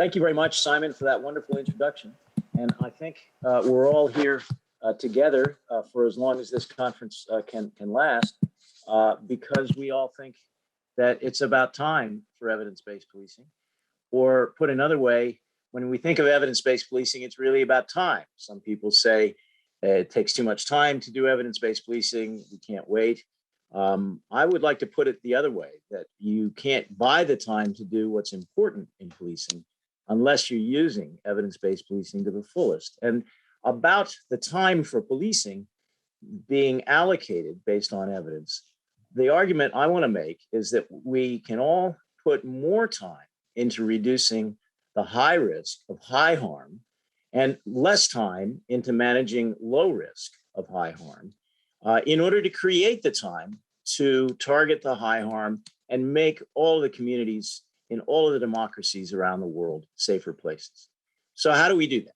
Thank you very much, Simon, for that wonderful introduction. And I think we're all here together for as long as this conference can last, because we all think that it's about time for evidence-based policing. Or put another way, when we think of evidence-based policing, it's really about time. Some people say it takes too much time to do evidence-based policing, we can't wait. I would like to put it the other way, that you can't buy the time to do what's important in policing unless you're using evidence-based policing to the fullest. And about the time for policing being allocated based on evidence, the argument I want to make is that we can all put more time into reducing the high risk of high harm and less time into managing low risk of high harm in order to create the time to target the high harm and make all the communities in all of the democracies around the world safer places. So how do we do that?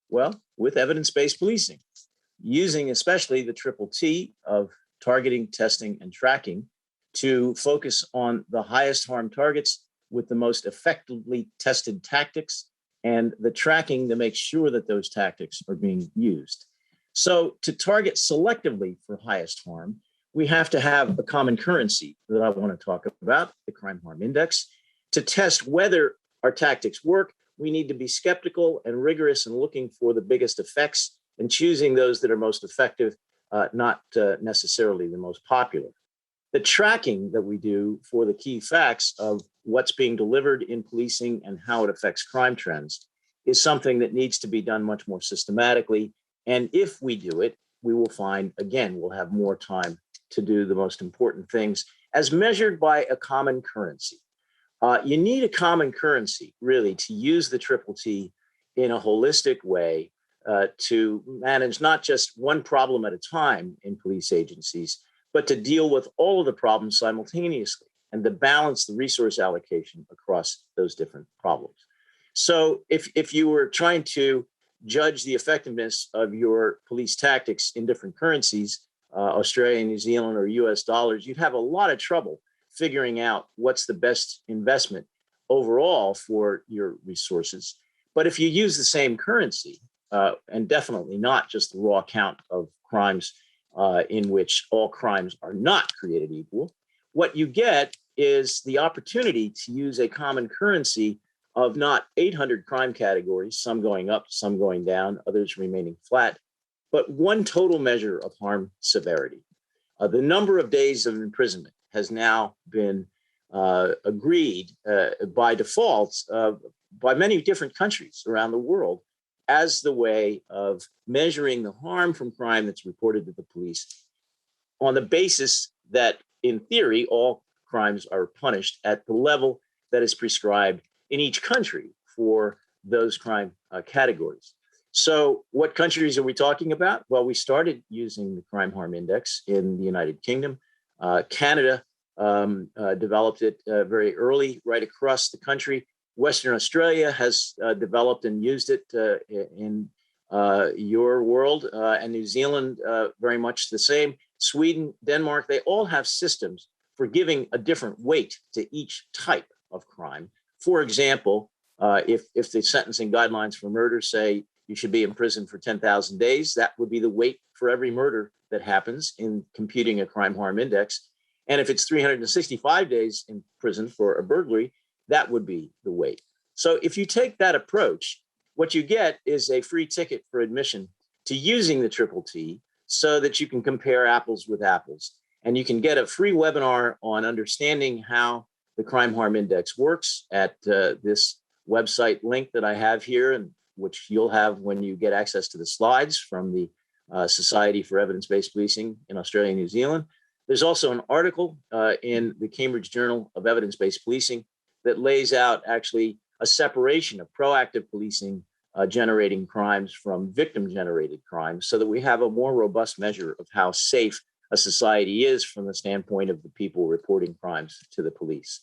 Well, with evidence-based policing, using especially the triple T of targeting, testing, and tracking to focus on the highest harm targets with the most effectively tested tactics and the tracking to make sure that those tactics are being used. So to target selectively for highest harm, we have to have a common currency that I want to talk about, the crime harm index. To test whether our tactics work, we need to be skeptical and rigorous in looking for the biggest effects and choosing those that are most effective, not necessarily the most popular. The tracking that we do for the key facts of what's being delivered in policing and how it affects crime trends is something that needs to be done much more systematically. And if we do it, we will find, again, we'll have more time to do the most important things as measured by a common currency. You need a common currency, really, to use the triple T in a holistic way to manage not just one problem at a time in police agencies, but to deal with all of the problems simultaneously and to balance the resource allocation across those different problems. So if you were trying to judge the effectiveness of your police tactics in different currencies, Australia, New Zealand, or US dollars, you'd have a lot of trouble figuring out what's the best investment overall for your resources. But if you use the same currency, and definitely not just the raw count of crimes in which all crimes are not created equal, what you get is the opportunity to use a common currency of not 800 crime categories, some going up, some going down, others remaining flat, but one total measure of harm severity. The number of days of imprisonment has now been agreed by default by many different countries around the world as the way of measuring the harm from crime that's reported to the police on the basis that, in theory, all crimes are punished at the level that is prescribed in each country for those crime categories. So what countries are we talking about? Well, we started using the crime harm index in the United Kingdom. Canada developed it very early, right across the country. Western Australia has developed and used it in your world, and New Zealand very much the same. Sweden, Denmark, they all have systems for giving a different weight to each type of crime. For example, if the sentencing guidelines for murder say you should be in prison for 10,000 days, that would be the weight for every murder that happens in computing a crime harm index. And if it's 365 days in prison for a burglary, that would be the weight. So if you take that approach, what you get is a free ticket for admission to using the triple T so that you can compare apples with apples. And you can get a free webinar on understanding how the crime harm index works at this website link that I have here, and which you'll have when you get access to the slides from the Society for Evidence-Based Policing in Australia and New Zealand. There's also an article in the Cambridge Journal of Evidence-Based Policing that lays out actually a separation of proactive policing generating crimes from victim-generated crimes so that we have a more robust measure of how safe a society is from the standpoint of the people reporting crimes to the police.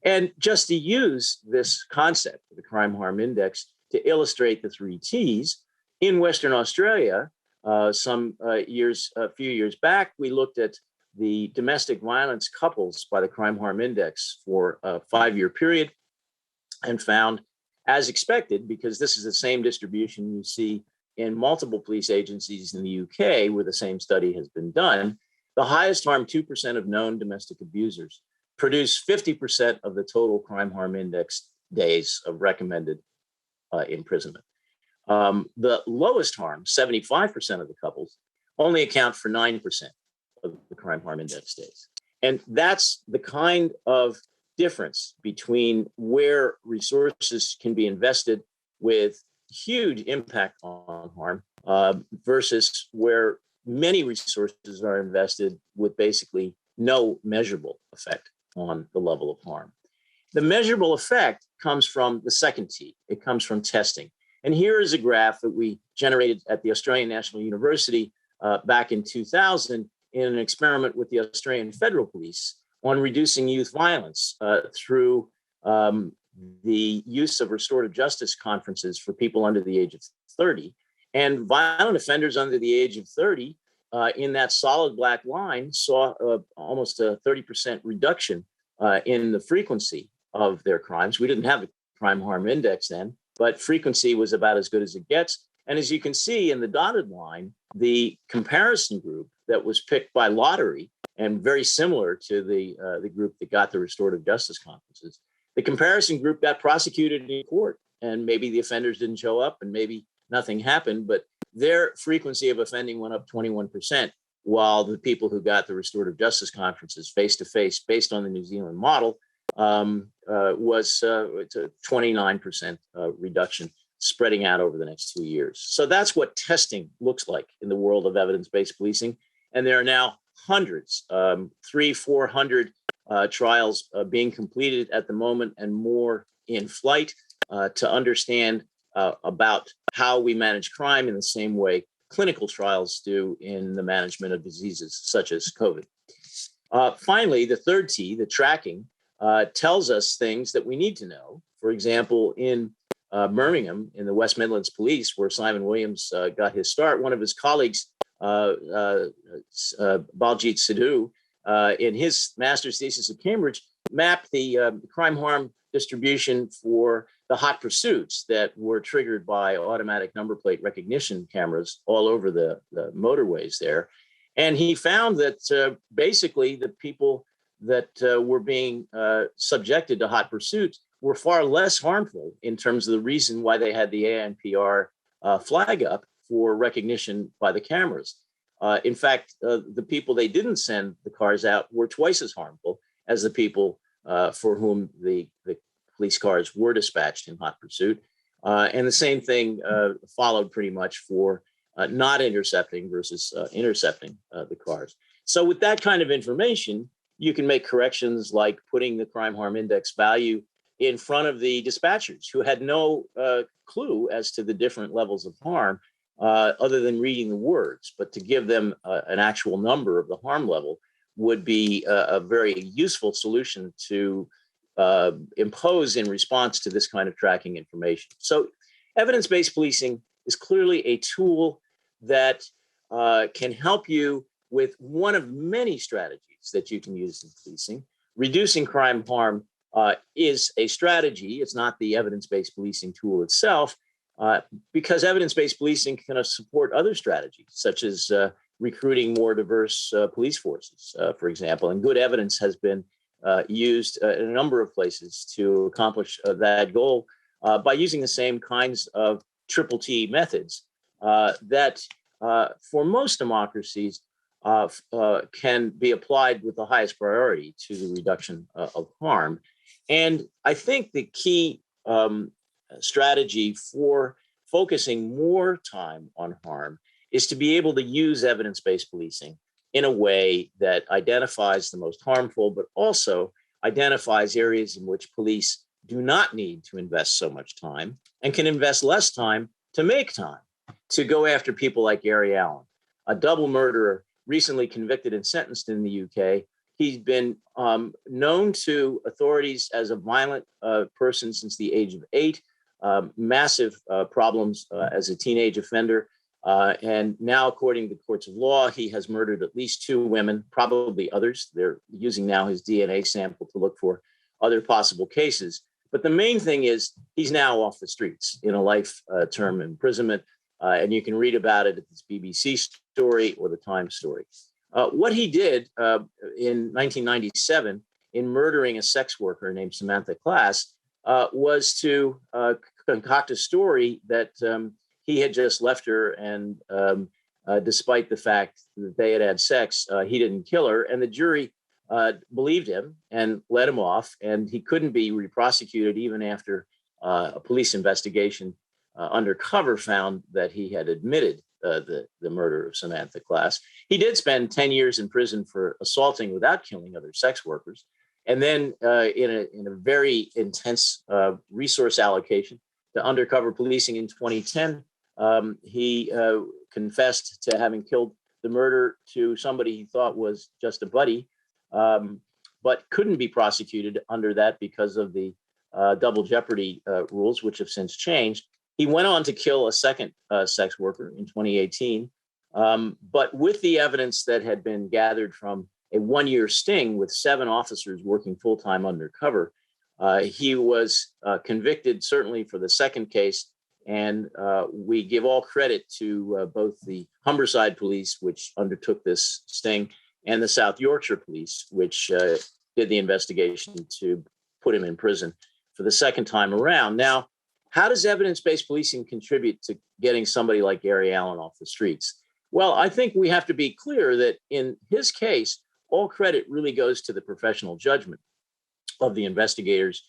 And just to use this concept, the crime harm index, to illustrate the three T's, in Western Australia, a few years back, we looked at the domestic violence couples by the crime harm index for a 5-year period and found as expected, because this is the same distribution you see in multiple police agencies in the UK where the same study has been done, the highest harm 2% of known domestic abusers produce 50% of the total crime harm index days of recommended imprisonment. The lowest harm, 75% of the couples, only account for 9% of the crime harm index days. And that's the kind of difference between where resources can be invested with huge impact on harm versus where many resources are invested with basically no measurable effect on the level of harm. The measurable effect comes from the second T. It comes from testing. And here is a graph that we generated at the Australian National University back in 2000 in an experiment with the Australian Federal Police on reducing youth violence through the use of restorative justice conferences for people under the age of 30. And violent offenders under the age of 30 in that solid black line saw almost a 30% reduction in the frequency of their crimes. We didn't have a crime harm index then, but frequency was about as good as it gets. And as you can see in the dotted line, the comparison group that was picked by lottery and very similar to the group that got the restorative justice conferences, the comparison group got prosecuted in court, and maybe the offenders didn't show up and maybe nothing happened, but their frequency of offending went up 21%, while the people who got the restorative justice conferences face-to-face based on the New Zealand model was it's a 29% reduction spreading out over the next 2 years. So that's what testing looks like in the world of evidence-based policing. And there are now hundreds, 300-400 trials being completed at the moment and more in flight to understand about how we manage crime in the same way clinical trials do in the management of diseases such as COVID. Finally, the third T, the tracking, tells us things that we need to know. For example, in Birmingham, in the West Midlands Police, where Simon Williams got his start, one of his colleagues, Baljit Sidhu, in his master's thesis at Cambridge, mapped the crime harm distribution for the hot pursuits that were triggered by automatic number plate recognition cameras all over the motorways there. And he found that basically the people that were being subjected to hot pursuits were far less harmful in terms of the reason why they had the ANPR flag up for recognition by the cameras. In fact, the people they didn't send the cars out were twice as harmful as the people for whom the police cars were dispatched in hot pursuit. And the same thing followed pretty much for not intercepting versus intercepting the cars. So with that kind of information, you can make corrections like putting the crime harm index value in front of the dispatchers who had no clue as to the different levels of harm other than reading the words. But to give them an actual number of the harm level would be a very useful solution to impose in response to this kind of tracking information. So evidence-based policing is clearly a tool that can help you with one of many strategies that you can use in policing. Reducing crime harm is a strategy. It's not the evidence-based policing tool itself, because evidence-based policing can support other strategies, such as recruiting more diverse police forces, for example. And good evidence has been used in a number of places to accomplish that goal by using the same kinds of triple T methods that for most democracies can be applied with the highest priority to the reduction of harm. And I think the key strategy for focusing more time on harm is to be able to use evidence-based policing in a way that identifies the most harmful, but also identifies areas in which police do not need to invest so much time and can invest less time to make time to go after people like Gary Allen, a double murderer recently convicted and sentenced in the UK. He's been known to authorities as a violent person since the age of 8, massive problems as a teenage offender. And now, according to courts of law, he has murdered at least 2 women, probably others. They're using now his DNA sample to look for other possible cases. But the main thing is he's now off the streets in a life term imprisonment. And you can read about it at this BBC story or the Times story. What he did in 1997 in murdering a sex worker named Samantha Class was to concoct a story that he had just left her, and despite the fact that they had had sex, he didn't kill her. And the jury believed him and let him off, and he couldn't be re-prosecuted even after a police investigation undercover found that he had admitted the murder of Samantha Class. He did spend 10 years in prison for assaulting without killing other sex workers. And then in a very intense resource allocation to undercover policing in 2010, he confessed to having killed the murder to somebody he thought was just a buddy, but couldn't be prosecuted under that because of the double jeopardy rules, which have since changed. He went on to kill a second sex worker in 2018, but with the evidence that had been gathered from a one-year sting with 7 officers working full-time undercover, he was convicted certainly for the second case. And we give all credit to both the Humberside Police, which undertook this sting, and the South Yorkshire Police, which did the investigation to put him in prison for the second time around. Now, how does evidence-based policing contribute to getting somebody like Gary Allen off the streets? Well, I think we have to be clear that in his case, all credit really goes to the professional judgment of the investigators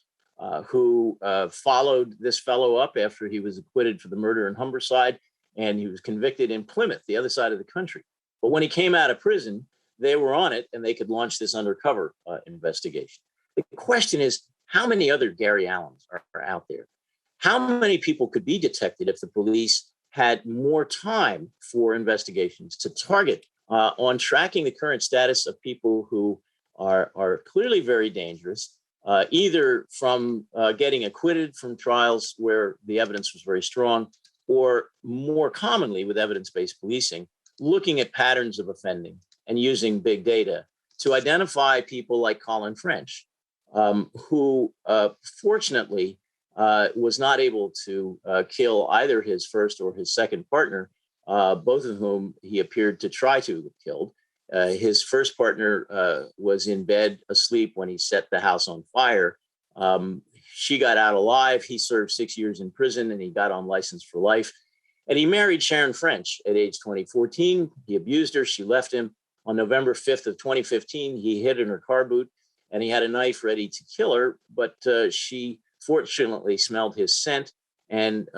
who followed this fellow up after he was acquitted for the murder in Humberside, and he was convicted in Plymouth, the other side of the country. But when he came out of prison, they were on it, and they could launch this undercover investigation. The question is, how many other Gary Allens are out there? How many people could be detected if the police had more time for investigations to target on tracking the current status of people who are clearly very dangerous, either from getting acquitted from trials where the evidence was very strong, or more commonly with evidence-based policing, looking at patterns of offending and using big data to identify people like Colin French, who fortunately was not able to kill either his first or his second partner, both of whom he appeared to try to have killed. His first partner was in bed asleep when he set the house on fire. She got out alive. He served 6 years in prison, and he got on license for life. And he married Sharon French at age 2014. He abused her. She left him. On November 5th of 2015, he hid in her car boot, and he had a knife ready to kill her. But she fortunately smelled his scent and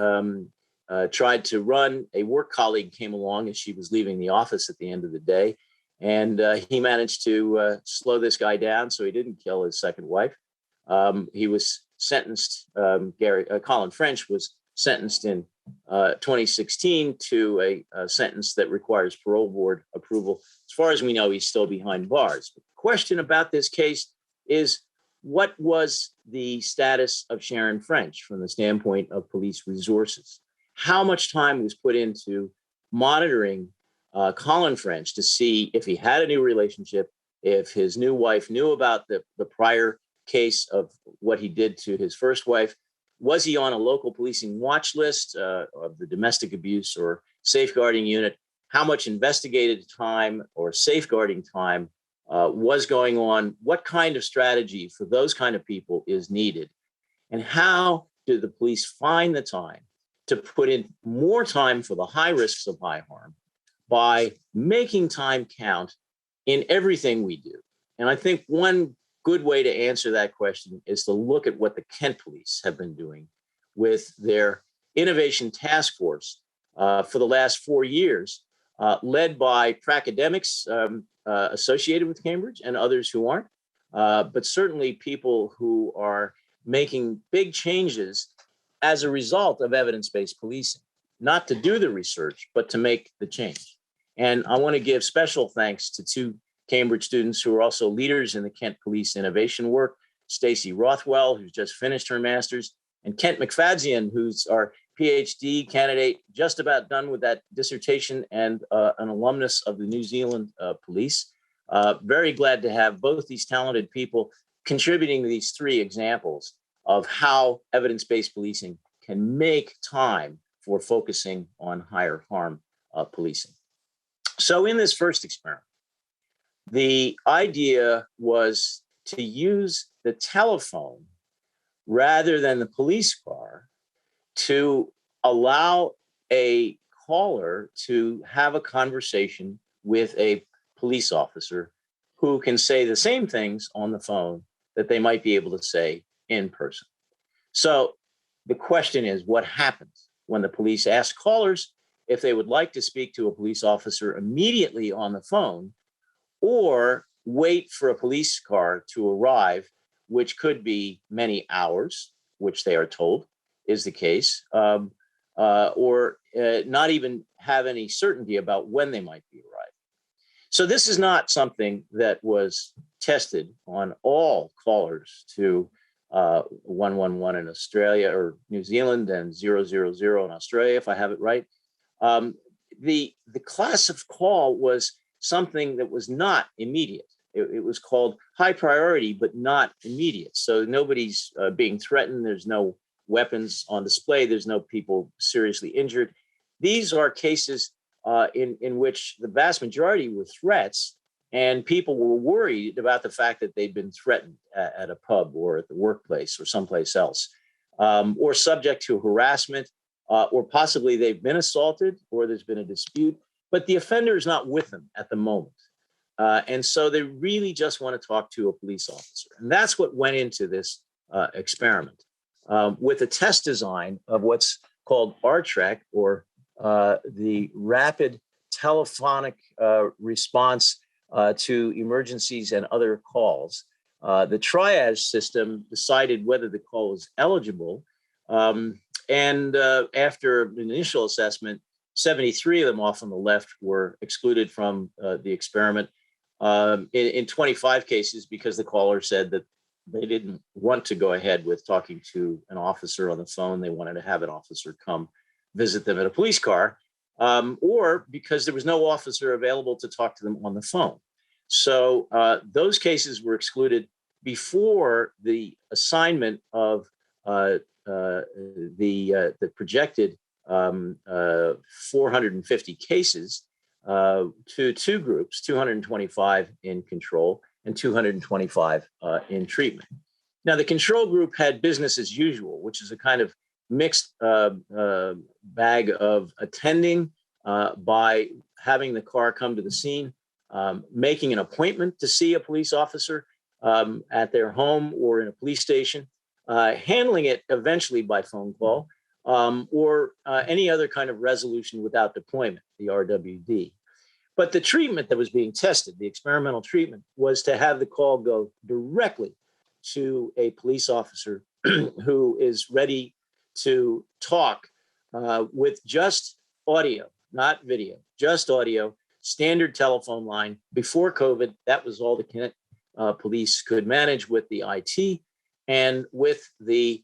tried to run. A work colleague came along as she was leaving the office at the end of the day. And he managed to slow this guy down so he didn't kill his second wife. He was sentenced, Colin French was sentenced in 2016 to a sentence that requires parole board approval. As far as we know, he's still behind bars. But the question about this case is, what was the status of Sharon French from the standpoint of police resources? How much time was put into monitoring Colin French to see if he had a new relationship, if his new wife knew about the prior case of what he did to his first wife? Was he on a local policing watch list of the domestic abuse or safeguarding unit? How much investigated time or safeguarding time was going on? What kind of strategy for those kind of people is needed? And how do the police find the time to put in more time for the high risks of high harm by making time count in everything we do? And I think one good way to answer that question is to look at what the Kent Police have been doing with their innovation task force for the last 4 years, led by academics associated with Cambridge and others who aren't, but certainly people who are making big changes as a result of evidence-based policing, not to do the research, but to make the change. And I want to give special thanks to 2 Cambridge students who are also leaders in the Kent Police innovation work, Stacey Rothwell, who's just finished her master's, and Kent McFadzean, who's our PhD candidate, just about done with that dissertation and an alumnus of the New Zealand Police. Very glad to have both these talented people contributing to these 3 examples of how evidence-based policing can make time for focusing on higher harm policing. So in this first experiment, the idea was to use the telephone rather than the police car to allow a caller to have a conversation with a police officer who can say the same things on the phone that they might be able to say in person. So the question is, what happens when the police ask callers if they would like to speak to a police officer immediately on the phone or wait for a police car to arrive, which could be many hours, which they are told is the case, or not even have any certainty about when they might be arriving. So this is not something that was tested on all callers to 111 in Australia or New Zealand and 000 in Australia, if I have it right. The class of call was something that was not immediate. It was called high priority, but not immediate. So nobody's being threatened. There's no weapons on display. There's no people seriously injured. These are cases in which the vast majority were threats, and people were worried about the fact that they'd been threatened at a pub or at the workplace or someplace else, or subject to harassment, or possibly they've been assaulted or there's been a dispute, but the offender is not with them at the moment. And so they really just want to talk to a police officer. And that's what went into this experiment with a test design of what's called RTREC, or the Rapid Telephonic Response to Emergencies and Other Calls. The triage system decided whether the call was eligible. And after an initial assessment, 73 of them off on the left were excluded from the experiment in 25 cases because the caller said that they didn't want to go ahead with talking to an officer on the phone. They wanted to have an officer come visit them in a police car, or because there was no officer available to talk to them on the phone. So those cases were excluded before the assignment of the projected 450 cases to two groups, 225 in control and 225 in treatment. Now, the control group had business as usual, which is a kind of mixed bag of attending by having the car come to the scene, making an appointment to see a police officer at their home or in a police station, handling it eventually by phone call, or any other kind of resolution without deployment, the RWD. But the treatment that was being tested, the experimental treatment, was to have the call go directly to a police officer who is ready to talk with just audio, not video, just audio, standard telephone line. Before COVID, that was all the police could manage with the IT. And with the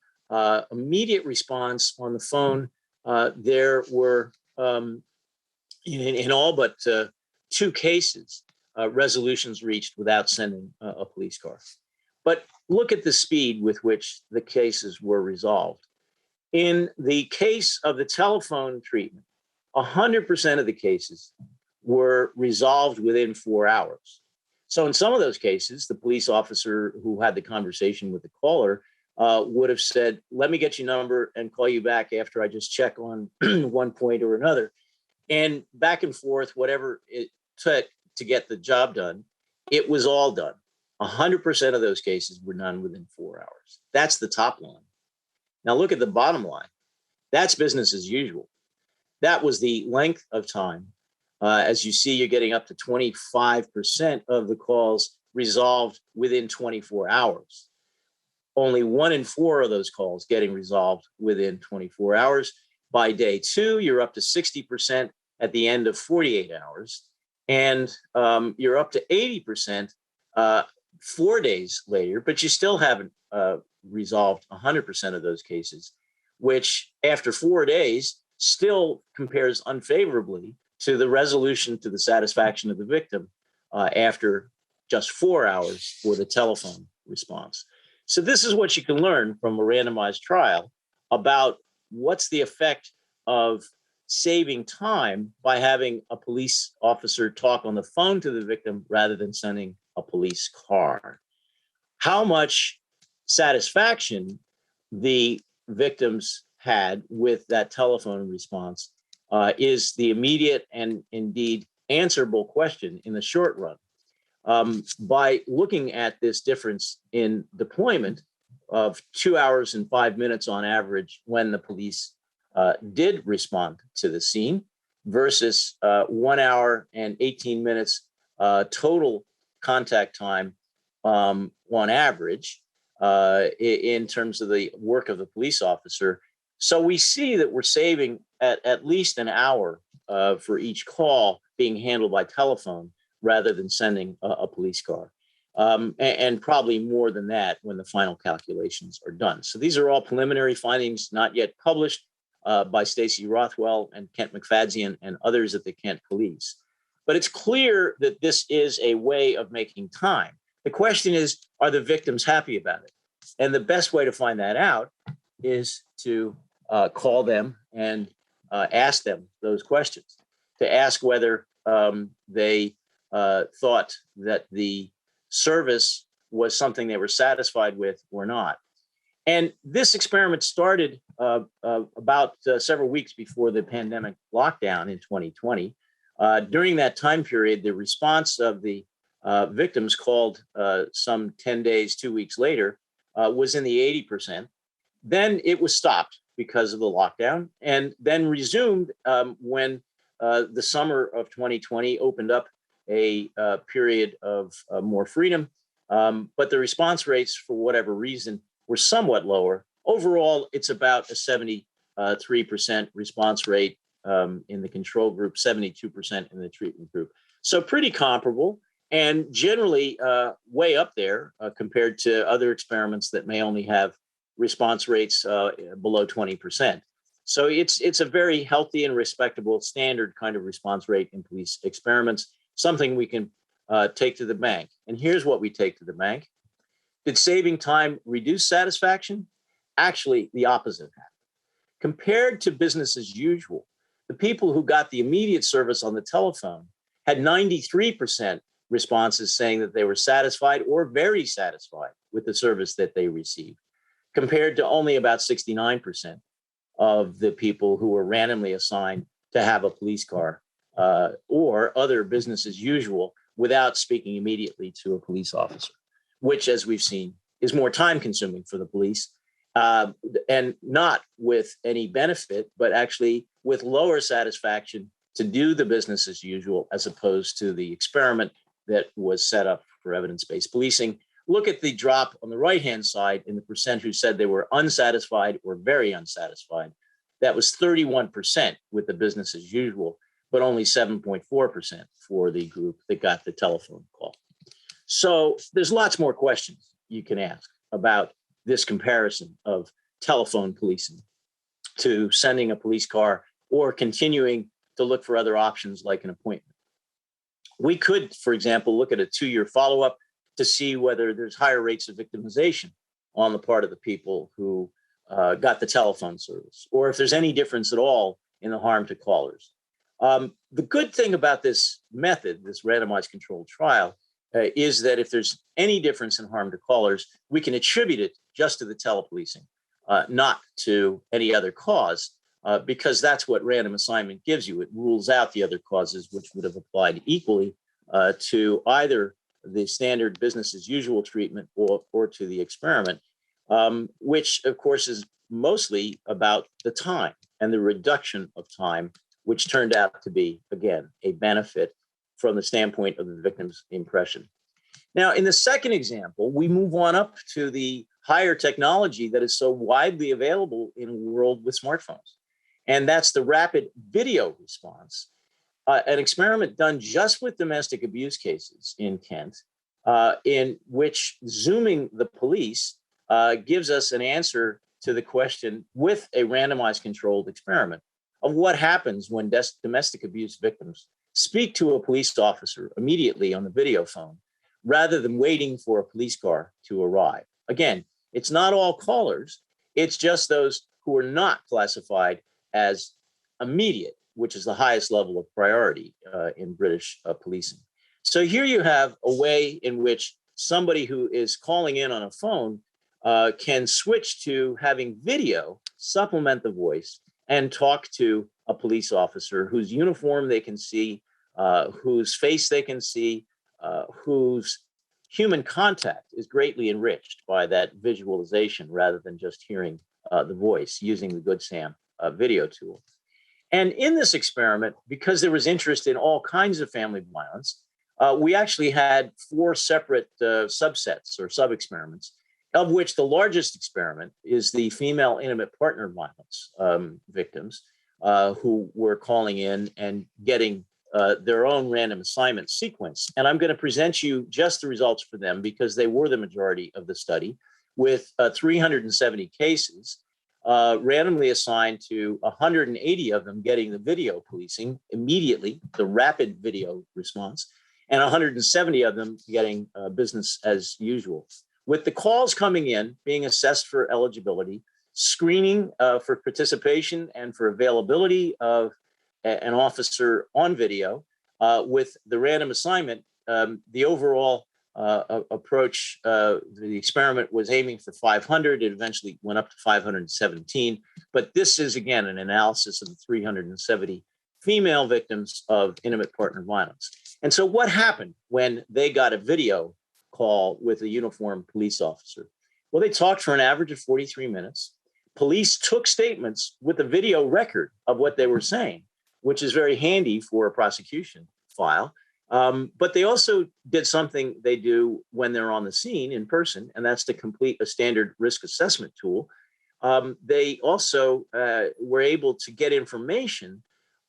immediate response on the phone, there were, in all but 2 cases, resolutions reached without sending a police car. But look at the speed with which the cases were resolved. In the case of the telephone treatment, 100% of the cases were resolved within 4 hours. So in some of those cases, the police officer who had the conversation with the caller would have said, let me get your number and call you back after I just check on one point or another. And back and forth, whatever it took to get the job done, it was all done. 100% of those cases were done within 4 hours. That's the top line. Now look at the bottom line. That's business as usual. That was the length of time. As you see, you're getting up to 25% of the calls resolved within 24 hours. Only 1 in 4 of those calls getting resolved within 24 hours. By day 2, you're up to 60% at the end of 48 hours. And you're up to 80% 4 days later, but you still haven't resolved 100% of those cases, which after 4 days still compares unfavorably to the resolution to the satisfaction of the victim after just 4 hours for the telephone response. So this is what you can learn from a randomized trial about what's the effect of saving time by having a police officer talk on the phone to the victim rather than sending a police car. How much satisfaction the victims had with that telephone response is the immediate and indeed answerable question in the short run. By looking at this difference in deployment of 2 hours and 5 minutes on average when the police did respond to the scene versus 1 hour and 18 minutes total contact time on average in terms of the work of the police officer. So we see that we're saving at least an hour for each call being handled by telephone rather than sending a police car. And probably more than that when the final calculations are done. So these are all preliminary findings, not yet published by Stacey Rothwell and Kent McFadzean and others at the Kent Police. But it's clear that this is a way of making time. The question is, are the victims happy about it? And the best way to find that out is to call them and ask them those questions, to ask whether they thought that the service was something they were satisfied with or not. And this experiment started about several weeks before the pandemic lockdown in 2020. During that time period, the response of the victims called some 10 days, 2 weeks later, was in the 80%. Then it was stopped because of the lockdown and then resumed when the summer of 2020 opened up a period of more freedom. But the response rates, for whatever reason, were somewhat lower. Overall, it's about a 73% response rate in the control group, 72% in the treatment group. So pretty comparable and generally way up there compared to other experiments that may only have response rates below 20%. So it's a very healthy and respectable standard kind of response rate in police experiments, something we can take to the bank. And here's what we take to the bank. Did saving time reduce satisfaction? Actually, the opposite happened. Compared to business as usual, the people who got the immediate service on the telephone had 93% responses saying that they were satisfied or very satisfied with the service that they received, compared to only about 69% of the people who were randomly assigned to have a police car or other business as usual without speaking immediately to a police officer, which, as we've seen, is more time consuming for the police and not with any benefit, but actually with lower satisfaction to do the business as usual, as opposed to the experiment that was set up for evidence-based policing. Look at the drop on the right-hand side in the percent who said they were unsatisfied or very unsatisfied. That was 31% with the business as usual, but only 7.4% for the group that got the telephone call. So there's lots more questions you can ask about this comparison of telephone policing to sending a police car or continuing to look for other options like an appointment. We could, for example, look at a 2-year follow-up to see whether there's higher rates of victimization on the part of the people who got the telephone service, or if there's any difference at all in the harm to callers. The good thing about this method, this randomized controlled trial, is that if there's any difference in harm to callers, we can attribute it just to the telepolicing, not to any other cause, because that's what random assignment gives you. It rules out the other causes, which would have applied equally to either the standard business as usual treatment or to the experiment, which of course is mostly about the time and the reduction of time, which turned out to be, again, a benefit from the standpoint of the victim's impression. Now, in the second example, we move on up to the higher technology that is so widely available in a world with smartphones. And that's the rapid video response, an experiment done just with domestic abuse cases in Kent, in which zooming the police gives us an answer to the question with a randomized controlled experiment of what happens when domestic abuse victims speak to a police officer immediately on the video phone, rather than waiting for a police car to arrive. Again, It's not all callers. It's just those who are not classified as immediate, which is the highest level of priority in British policing. So here you have a way in which somebody who is calling in on a phone can switch to having video supplement the voice and talk to a police officer whose uniform they can see, whose face they can see, whose human contact is greatly enriched by that visualization rather than just hearing the voice using the Good Sam video tool. And in this experiment, because there was interest in all kinds of family violence, we actually had 4 separate subsets or sub-experiments, of which the largest experiment is the female intimate partner violence victims who were calling in and getting their own random assignment sequence. And I'm going to present you just the results for them because they were the majority of the study with 370 cases randomly assigned to 180 of them getting the video policing immediately, the rapid video response, and 170 of them getting business as usual. With the calls coming in, being assessed for eligibility, screening for participation and for availability of an officer on video, with the random assignment, the overall approach, the experiment was aiming for 500. It eventually went up to 517. But this is, again, an analysis of the 370 female victims of intimate partner violence. And so what happened when they got a video call with a uniformed police officer? Well, they talked for an average of 43 minutes. Police took statements with a video record of what they were saying, which is very handy for a prosecution file. But they also did something they do when they're on the scene in person, and that's to complete a standard risk assessment tool. They also were able to get information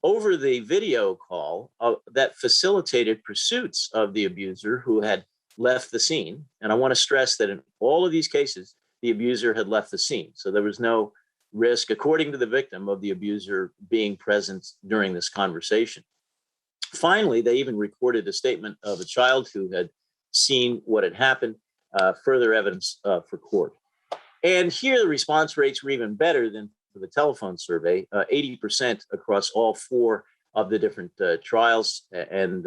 over the video call that facilitated pursuits of the abuser who had left the scene. And I want to stress that in all of these cases, the abuser had left the scene. So there was no risk, according to the victim, of the abuser being present during this conversation. Finally, they even recorded a statement of a child who had seen what had happened, further evidence for court. And here the response rates were even better than for the telephone survey, 80% across all 4 of the different trials, and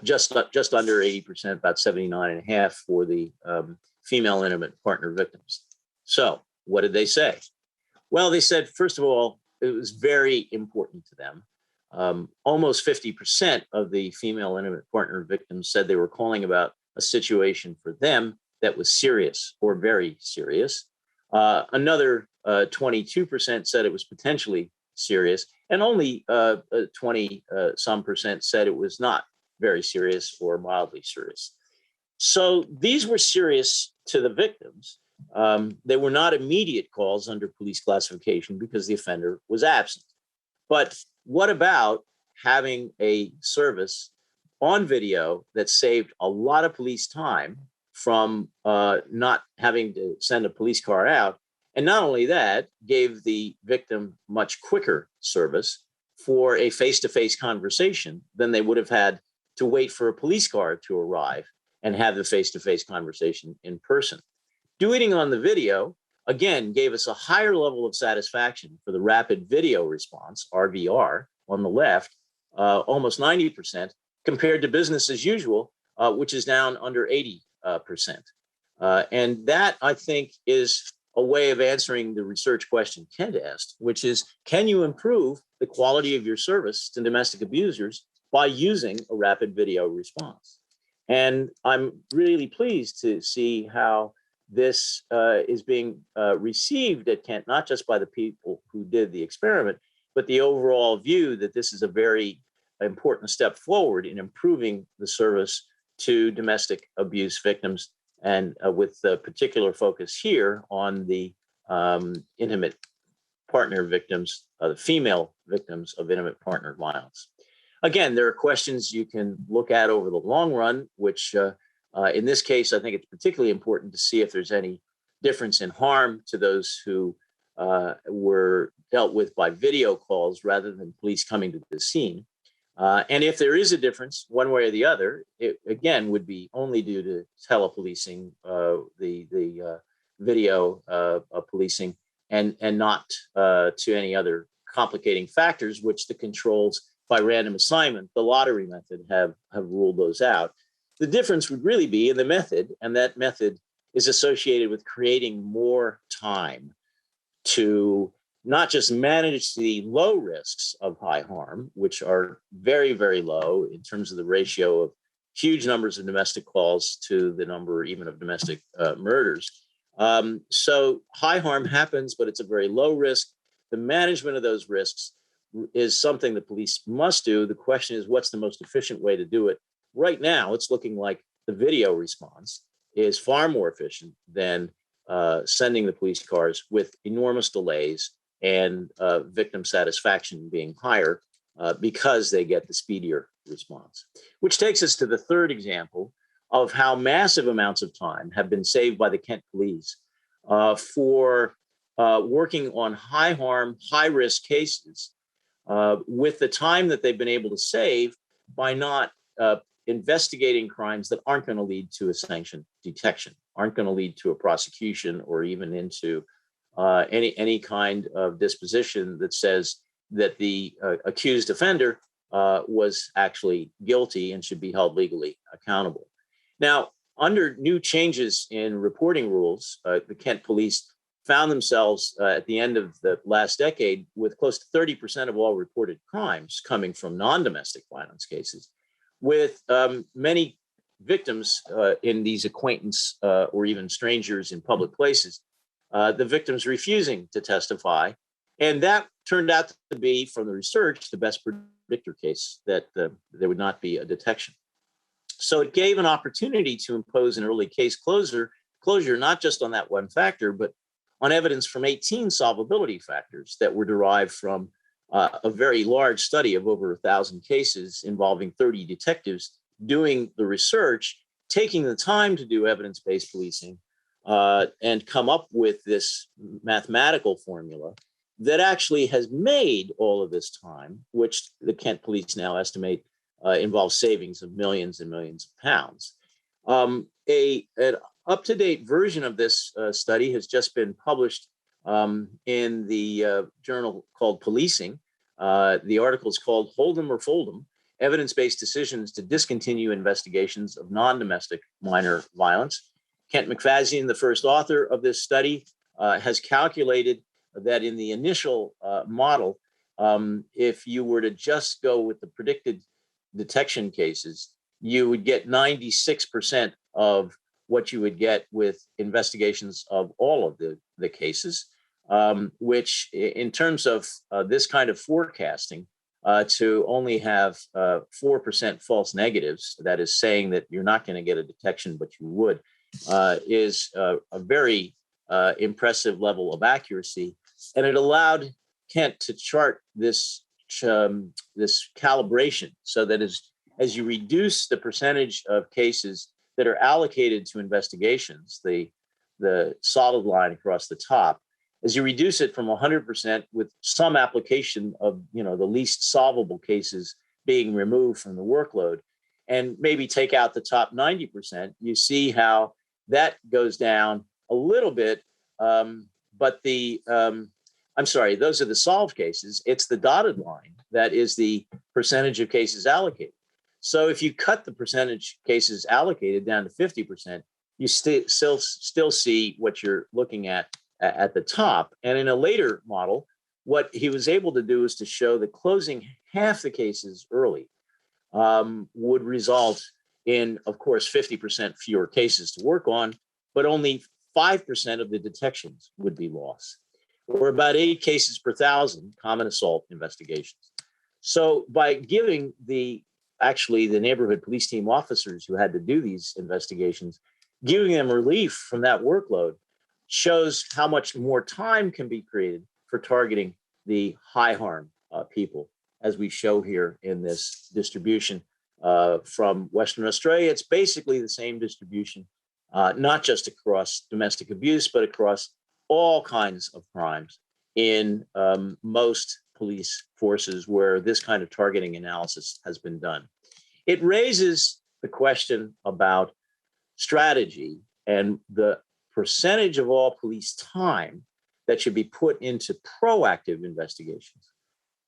just under 80%, about 79.5% for the female intimate partner victims. So what did they say? Well, they said, first of all, it was very important to them. Almost 50% of the female intimate partner victims said they were calling about a situation for them that was serious or very serious. Another 22% said it was potentially serious, and only 20 some percent said it was not very serious or mildly serious. So these were serious to the victims. They were not immediate calls under police classification because the offender was absent. But what about having a service on video that saved a lot of police time from not having to send a police car out? And not only that, gave the victim much quicker service for a face-to-face conversation than they would have had to wait for a police car to arrive and have the face-to-face conversation in person. Doing it on the video, again, gave us a higher level of satisfaction for the rapid video response, RVR, on the left, almost 90%, compared to business as usual, which is down under 80%. And that, I think, is a way of answering the research question Kent asked, which is, can you improve the quality of your service to domestic abusers by using a rapid video response? And I'm really pleased to see how this is being received at Kent, not just by the people who did the experiment, but the overall view that this is a very important step forward in improving the service to domestic abuse victims, and with the particular focus here on the intimate partner victims, the female victims of intimate partner violence. Again, there are questions you can look at over the long run, which in this case, I think it's particularly important to see if there's any difference in harm to those who were dealt with by video calls rather than police coming to the scene. And if there is a difference one way or the other, it again would be only due to telepolicing, the video policing and not to any other complicating factors, which the controls by random assignment, the lottery method, have ruled those out. The difference would really be in the method, and that method is associated with creating more time to not just manage the low risks of high harm, which are very, very low in terms of the ratio of huge numbers of domestic calls to the number even of domestic murders. So high harm happens, but it's a very low risk. The management of those risks is something the police must do. The question is, what's the most efficient way to do it? Right now, it's looking like the video response is far more efficient than sending the police cars with enormous delays and victim satisfaction being higher because they get the speedier response. Which takes us to the third example of how massive amounts of time have been saved by the Kent police for working on high harm, high risk cases with the time that they've been able to save by not investigating crimes that aren't going to lead to a sanctioned detection, aren't going to lead to a prosecution or even into any kind of disposition that says that the accused offender was actually guilty and should be held legally accountable. Now, under new changes in reporting rules, the Kent police found themselves at the end of the last decade with close to 30% of all reported crimes coming from non-domestic violence cases, with many victims in these acquaintance or even strangers in public places, the victims refusing to testify. And that turned out to be, from the research, the best predictor case that there would not be a detection. So it gave an opportunity to impose an early case closure, not just on that one factor, but on evidence from 18 solvability factors that were derived from a very large study of over 1,000 cases involving 30 detectives doing the research, taking the time to do evidence-based policing, and come up with this mathematical formula that actually has made all of this time, which the Kent police now estimate involves savings of millions and millions of pounds. An up-to-date version of this study has just been published in the journal called Policing. The article is called Hold 'em or Fold 'em: Evidence-Based Decisions to Discontinue Investigations of Non-Domestic Minor Violence. Kent McFadzean, the first author of this study, has calculated that in the initial model, if you were to just go with the predicted detection cases, you would get 96% of what you would get with investigations of all of the cases, which in terms of this kind of forecasting, to only have 4% false negatives, that is saying that you're not going to get a detection, but you would, is a very impressive level of accuracy. And it allowed Kent to chart this calibration so that as you reduce the percentage of cases that are allocated to investigations, the solid line across the top, as you reduce it from 100% with some application of the least solvable cases being removed from the workload, and maybe take out the top 90%, you see how that goes down a little bit. But I'm sorry, those are the solved cases. It's the dotted line that is the percentage of cases allocated. So if you cut the percentage cases allocated down to 50%, you still see what you're looking at the top. And in a later model, what he was able to do is to show that closing half the cases early would result in, of course, 50% fewer cases to work on, but only 5% of the detections would be lost, or about 8 cases per 1,000 common assault investigations. So by giving the neighborhood police team officers who had to do these investigations, giving them relief from that workload shows how much more time can be created for targeting the high harm people, as we show here in this distribution from Western Australia. It's basically the same distribution, not just across domestic abuse, but across all kinds of crimes in most police forces where this kind of targeting analysis has been done. It raises the question about strategy and the percentage of all police time that should be put into proactive investigations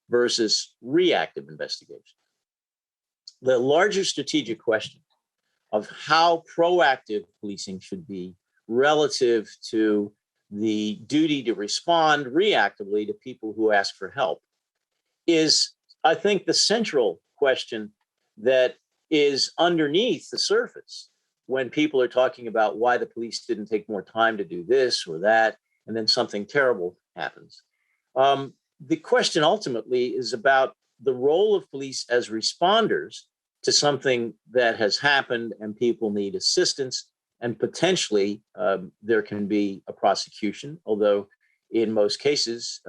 versus reactive investigations. The larger strategic question of how proactive policing should be relative to the duty to respond reactively to people who ask for help is, I think, the central question that is underneath the surface when people are talking about why the police didn't take more time to do this or that, and then something terrible happens. The question ultimately is about the role of police as responders to something that has happened and people need assistance, and potentially there can be a prosecution, although in most cases,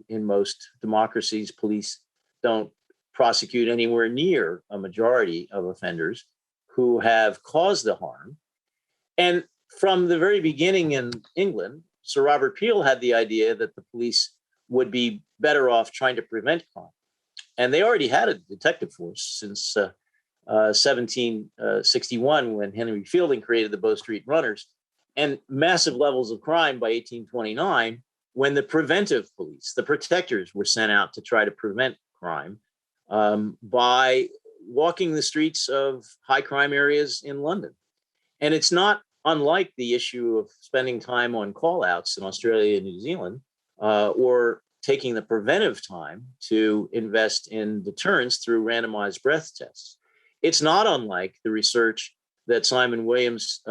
in most democracies, police don't prosecute anywhere near a majority of offenders who have caused the harm. And from the very beginning in England, Sir Robert Peel had the idea that the police would be better off trying to prevent crime. And they already had a detective force since 1761, when Henry Fielding created the Bow Street Runners, and massive levels of crime by 1829, when the preventive police, the protectors, were sent out to try to prevent crime by walking the streets of high crime areas in London. And it's not unlike the issue of spending time on call-outs in Australia and New Zealand, or taking the preventive time to invest in deterrence through randomized breath tests. It's not unlike the research that Simon Williams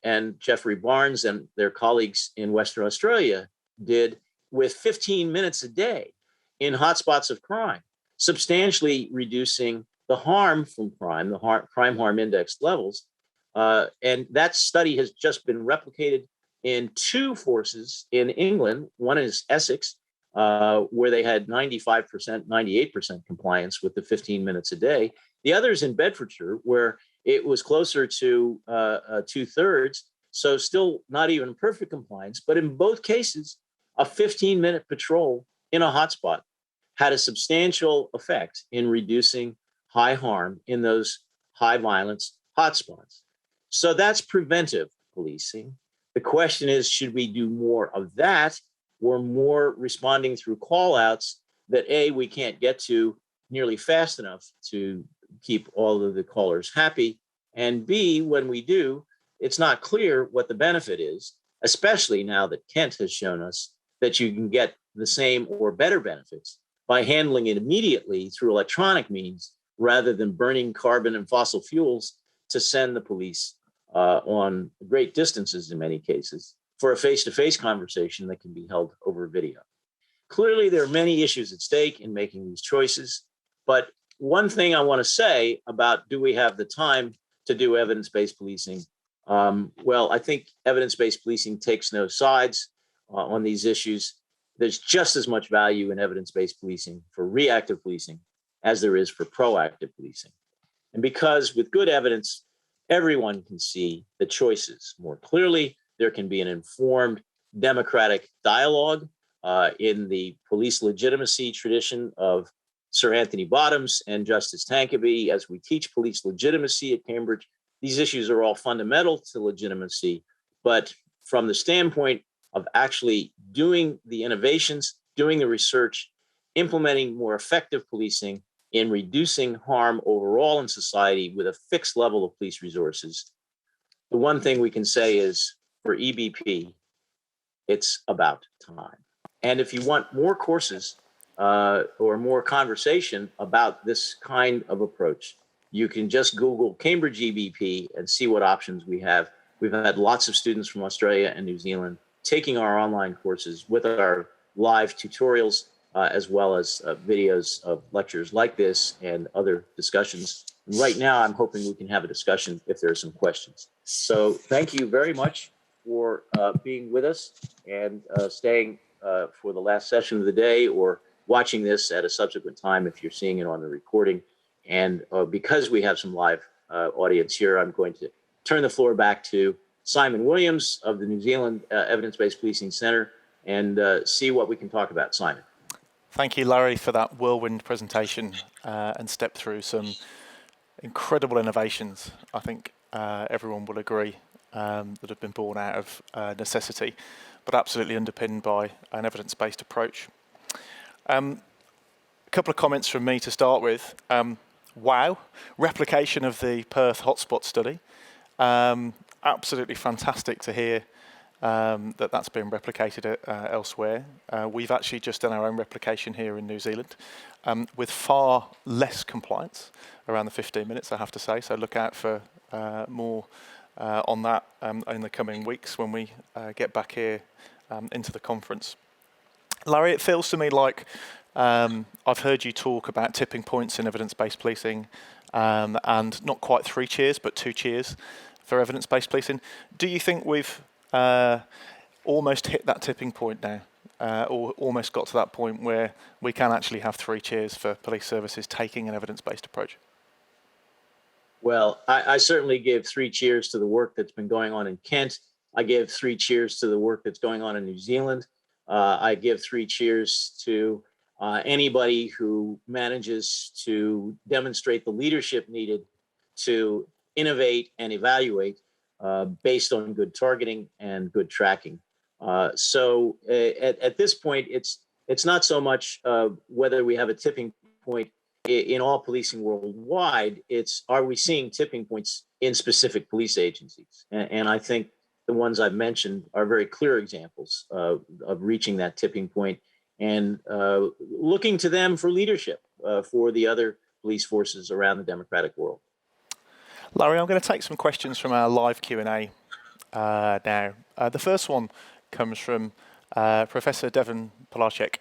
and Jeffrey Barnes and their colleagues in Western Australia did with 15 minutes a day in hotspots of crime, substantially reducing the harm from crime, the crime harm index levels. And that study has just been replicated in two forces in England. One is Essex, where they had 95%, 98% compliance with the 15 minutes a day. The other is in Bedfordshire, where it was closer to 2/3, so still not even perfect compliance. But in both cases, a 15-minute patrol in a hotspot had a substantial effect in reducing high harm in those high violence hotspots. So that's preventive policing. The question is, should we do more of that, or more responding through call-outs that A, we can't get to nearly fast enough to keep all of the callers happy, and B, when we do, it's not clear what the benefit is, especially now that Kent has shown us that you can get the same or better benefits by handling it immediately through electronic means rather than burning carbon and fossil fuels to send the police on great distances in many cases for a face-to-face conversation that can be held over video. Clearly, there are many issues at stake in making these choices, but one thing I want to say about, do we have the time to do evidence-based policing? Well, I think evidence-based policing takes no sides on these issues. There's just as much value in evidence-based policing for reactive policing as there is for proactive policing. And because with good evidence, everyone can see the choices more clearly, there can be an informed democratic dialogue in the police legitimacy tradition of Sir Anthony Bottoms and Justice Tankerby. As we teach police legitimacy at Cambridge, these issues are all fundamental to legitimacy, but from the standpoint of actually doing the innovations, doing the research, implementing more effective policing in reducing harm overall in society with a fixed level of police resources, the one thing we can say is for EBP, it's about time. And if you want more courses or more conversation about this kind of approach, you can just Google Cambridge EBP and see what options we have. We've had lots of students from Australia and New Zealand taking our online courses with our live tutorials, as well as videos of lectures like this and other discussions. And right now, I'm hoping we can have a discussion if there are some questions. So thank you very much for being with us and staying for the last session of the day, or watching this at a subsequent time if you're seeing it on the recording. And because we have some live audience here, I'm going to turn the floor back to Simon Williams of the New Zealand Evidence-Based Policing Center and see what we can talk about. Simon. Thank you, Larry, for that whirlwind presentation and step through some incredible innovations. I think everyone will agree that have been born out of necessity, but absolutely underpinned by an evidence-based approach. A couple of comments from me to start with. Wow, replication of the Perth hotspot study. Absolutely fantastic to hear that that's been replicated elsewhere. We've actually just done our own replication here in New Zealand with far less compliance, around the 15 minutes, I have to say. So look out for more on that in the coming weeks when we get back here into the conference. Larry, it feels to me like I've heard you talk about tipping points in evidence-based policing and not quite 3 cheers, but 2 cheers for evidence-based policing. Do you think we've almost hit that tipping point now, or almost got to that point where we can actually have 3 cheers for police services taking an evidence-based approach? Well, I certainly give 3 cheers to the work that's been going on in Kent. I give 3 cheers to the work that's going on in New Zealand. I give 3 cheers to anybody who manages to demonstrate the leadership needed to innovate and evaluate based on good targeting and good tracking. So at this point, it's not so much whether we have a tipping point in all policing worldwide. It's, are we seeing tipping points in specific police agencies? And I think the ones I've mentioned are very clear examples of reaching that tipping point and looking to them for leadership for the other police forces around the democratic world. Larry, I'm going to take some questions from our live Q&A now. The first one comes from Professor Devon Polarchek.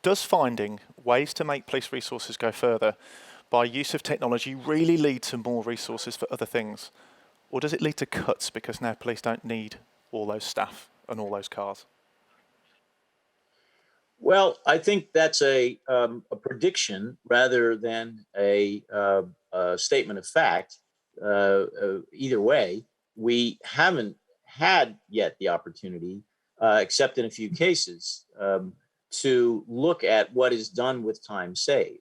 Does finding ways to make police resources go further by use of technology really lead to more resources for other things? Or does it lead to cuts because now police don't need all those staff and all those cars? Well, I think that's a prediction rather than a statement of fact. Either way, we haven't had yet the opportunity, except in a few cases, to look at what is done with time saved.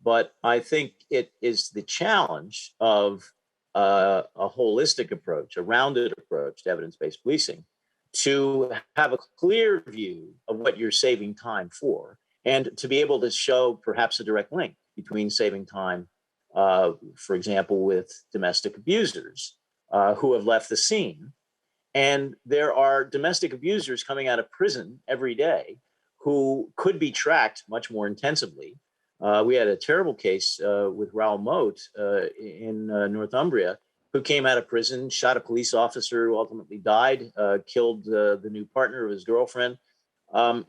But I think it is the challenge of a holistic approach, a rounded approach to evidence-based policing, to have a clear view of what you're saving time for, and to be able to show perhaps a direct link between saving time, for example, with domestic abusers who have left the scene. And there are domestic abusers coming out of prison every day who could be tracked much more intensively. We had a terrible case with Raoul Moat in Northumbria, who came out of prison, shot a police officer who ultimately died, killed the new partner of his girlfriend.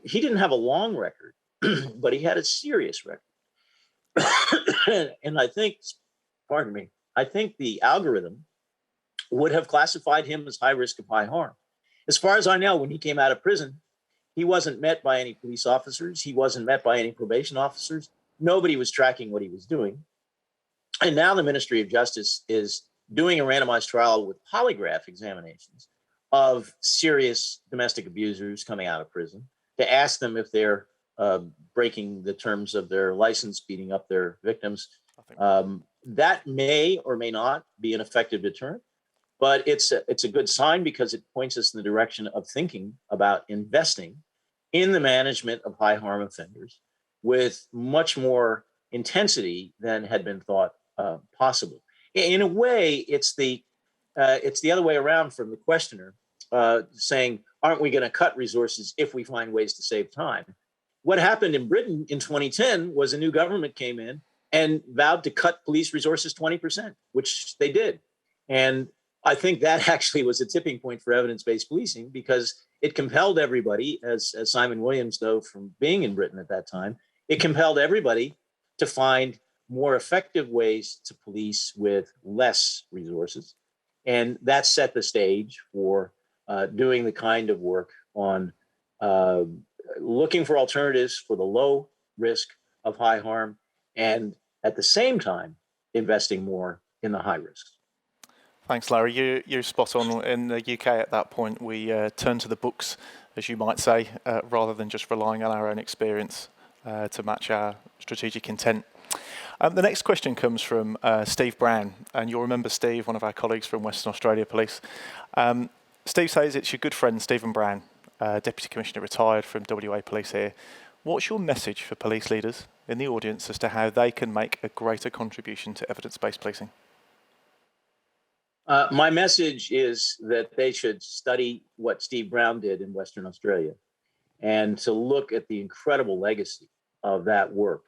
He didn't have a long record, but he had a serious record. And I think, pardon me, I think the algorithm would have classified him as high risk of high harm. As far as I know, when he came out of prison, he wasn't met by any police officers. He wasn't met by any probation officers. Nobody was tracking what he was doing. And now the Ministry of Justice is doing a randomized trial with polygraph examinations of serious domestic abusers coming out of prison to ask them if they're breaking the terms of their license, beating up their victims. That may or may not be an effective deterrent, but it's a good sign because it points us in the direction of thinking about investing in the management of high harm offenders with much more intensity than had been thought possible. In a way, it's the other way around from the questioner saying, aren't we going to cut resources if we find ways to save time? What happened in Britain in 2010 was a new government came in and vowed to cut police resources 20%, which they did. And I think that actually was a tipping point for evidence-based policing because it compelled everybody, as Simon Williams know from being in Britain at that time, it compelled everybody to find more effective ways to police with less resources. And that set the stage for doing the kind of work on looking for alternatives for the low risk of high harm, and at the same time, investing more in the high risks. Thanks, Larry. You're spot on. In the UK at that point, we turned to the books, as you might say, rather than just relying on our own experience to match our strategic intent. The next question comes from Steve Brown, and you'll remember Steve, one of our colleagues from Western Australia Police. Steve says it's your good friend, Stephen Brown, Deputy Commissioner retired from WA Police here. What's your message for police leaders in the audience as to how they can make a greater contribution to evidence-based policing? My message is that they should study what Steve Brown did in Western Australia and to look at the incredible legacy of that work,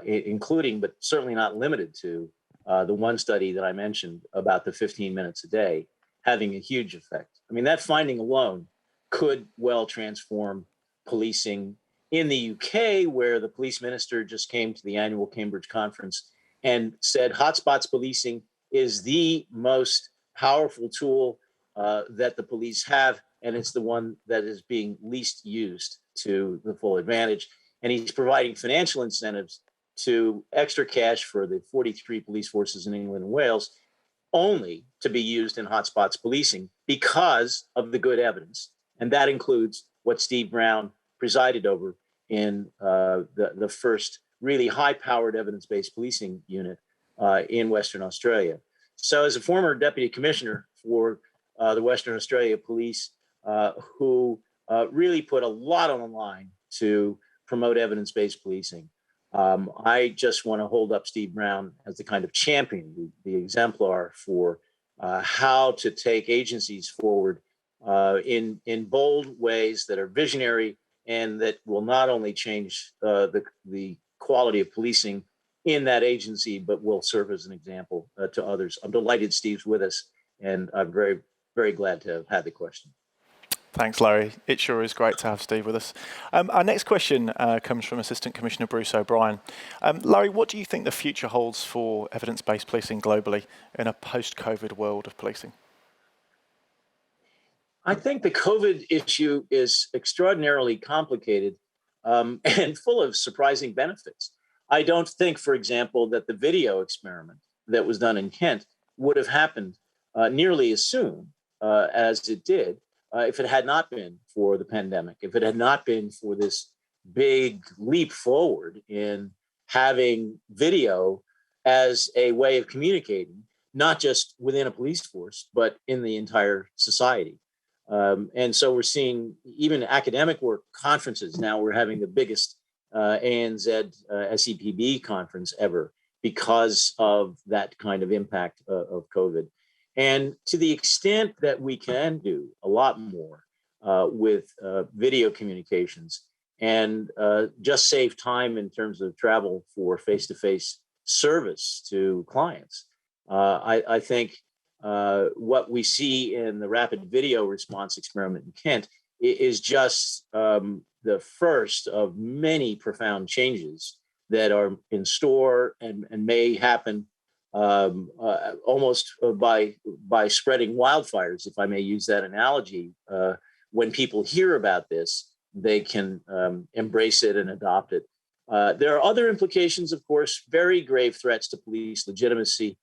including, but certainly not limited to, the one study that I mentioned about the 15 minutes a day having a huge effect. I mean, that finding alone could well transform policing in the UK, where the police minister just came to the annual Cambridge conference and said hotspots policing is the most powerful tool that the police have, and it's the one that is being least used to the full advantage. And he's providing financial incentives to extra cash for the 43 police forces in England and Wales, only to be used in hotspots policing because of the good evidence. And that includes what Steve Brown presided over in the first really high-powered evidence-based policing unit in Western Australia. So as a former deputy commissioner for the Western Australia Police, who really put a lot on the line to promote evidence-based policing, I just want to hold up Steve Brown as the kind of champion, the exemplar for how to take agencies forward in bold ways that are visionary and that will not only change the quality of policing in that agency, but will serve as an example to others. I'm delighted Steve's with us, and I'm very, very glad to have had the question. Thanks, Larry. It sure is great to have Steve with us. Our next question comes from Assistant Commissioner Bruce O'Brien. Larry, what do you think the future holds for evidence-based policing globally in a post-COVID world of policing? I think the COVID issue is extraordinarily complicated and full of surprising benefits. I don't think, for example, that the video experiment that was done in Kent would have happened nearly as soon as it did if it had not been for the pandemic, if it had not been for this big leap forward in having video as a way of communicating, not just within a police force, but in the entire society. And so we're seeing even academic work conferences. Now we're having the biggest ANZSEPP conference ever because of that kind of impact of COVID. And to the extent that we can do a lot more with video communications and just save time in terms of travel for face-to-face service to clients, I think what we see in the rapid video response experiment in Kent is just the first of many profound changes that are in store and may happen almost by spreading wildfires, if I may use that analogy. When people hear about this, they can embrace it and adopt it. There are other implications, of course, very grave threats to police legitimacy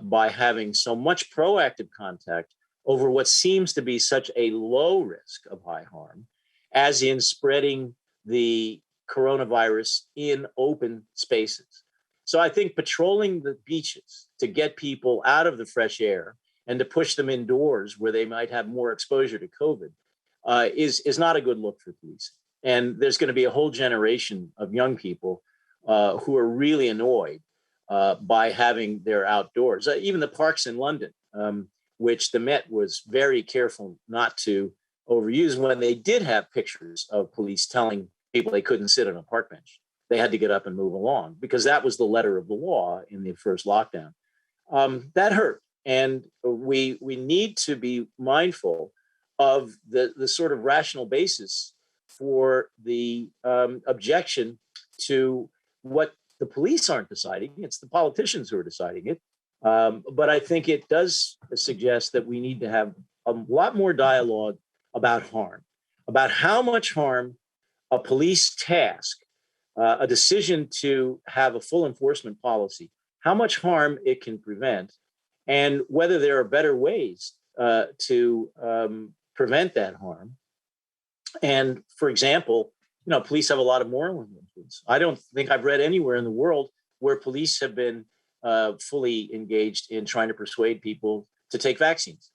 by having so much proactive contact over what seems to be such a low risk of high harm, as in spreading the coronavirus in open spaces. So I think patrolling the beaches to get people out of the fresh air and to push them indoors where they might have more exposure to COVID is not a good look for police. And there's going to be a whole generation of young people who are really annoyed by having their outdoors. Even the parks in London, which the Met was very careful not to overuse when they did have pictures of police telling people they couldn't sit on a park bench. They had to get up and move along because that was the letter of the law in the first lockdown. That hurt. And we need to be mindful of the sort of rational basis for the objection to what the police aren't deciding. It's the politicians who are deciding it. But I think it does suggest that we need to have a lot more dialogue about harm, about how much harm a police task, a decision to have a full enforcement policy, how much harm it can prevent, and whether there are better ways to prevent that harm. And for example, police have a lot of moral influence. I don't think I've read anywhere in the world where police have been fully engaged in trying to persuade people to take vaccines.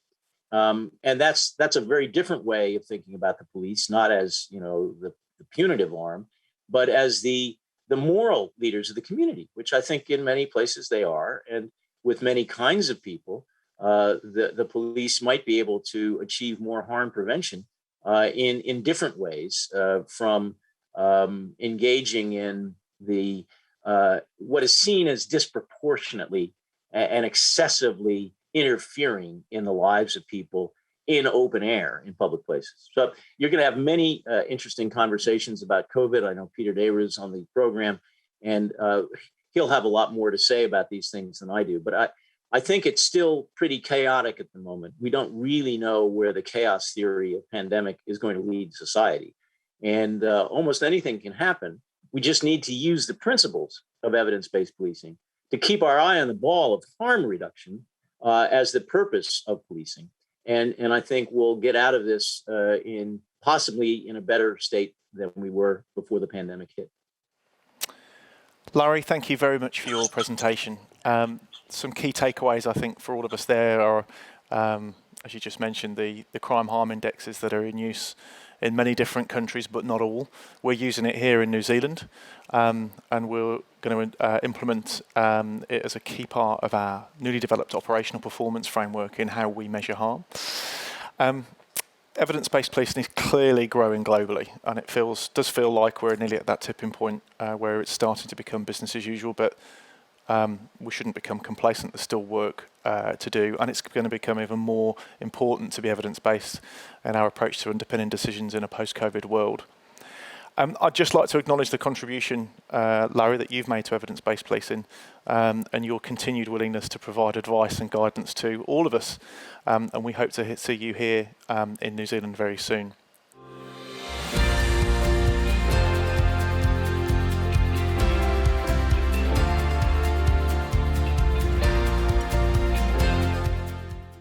And that's a very different way of thinking about the police, not as the punitive arm, but as the moral leaders of the community, which I think in many places they are, and with many kinds of people, the police might be able to achieve more harm prevention in different ways, from engaging in the what is seen as disproportionately and excessively interfering in the lives of people in open air in public places. So you're going to have many interesting conversations about COVID. I know Peter Dayra is on the program, and he'll have a lot more to say about these things than I do. But I think it's still pretty chaotic at the moment. We don't really know where the chaos theory of pandemic is going to lead society. And almost anything can happen. We just need to use the principles of evidence-based policing to keep our eye on the ball of harm reduction as the purpose of policing. And I think we'll get out of this possibly in a better state than we were before the pandemic hit. Larry, thank you very much for your presentation. Some key takeaways, I think, for all of us there are, as you just mentioned, the crime harm indexes that are in use in many different countries, but not all. We're using it here in New Zealand, and we're going to implement it as a key part of our newly developed operational performance framework in how we measure harm. Evidence-based policing is clearly growing globally, and it does feel like we're nearly at that tipping point where it's starting to become business as usual, but we shouldn't become complacent. There's still work to do, and it's going to become even more important to be evidence-based in our approach to underpinning decisions in a post-COVID world. I'd just like to acknowledge the contribution, Larry, that you've made to evidence-based policing, and your continued willingness to provide advice and guidance to all of us. And we hope to see you here in New Zealand very soon.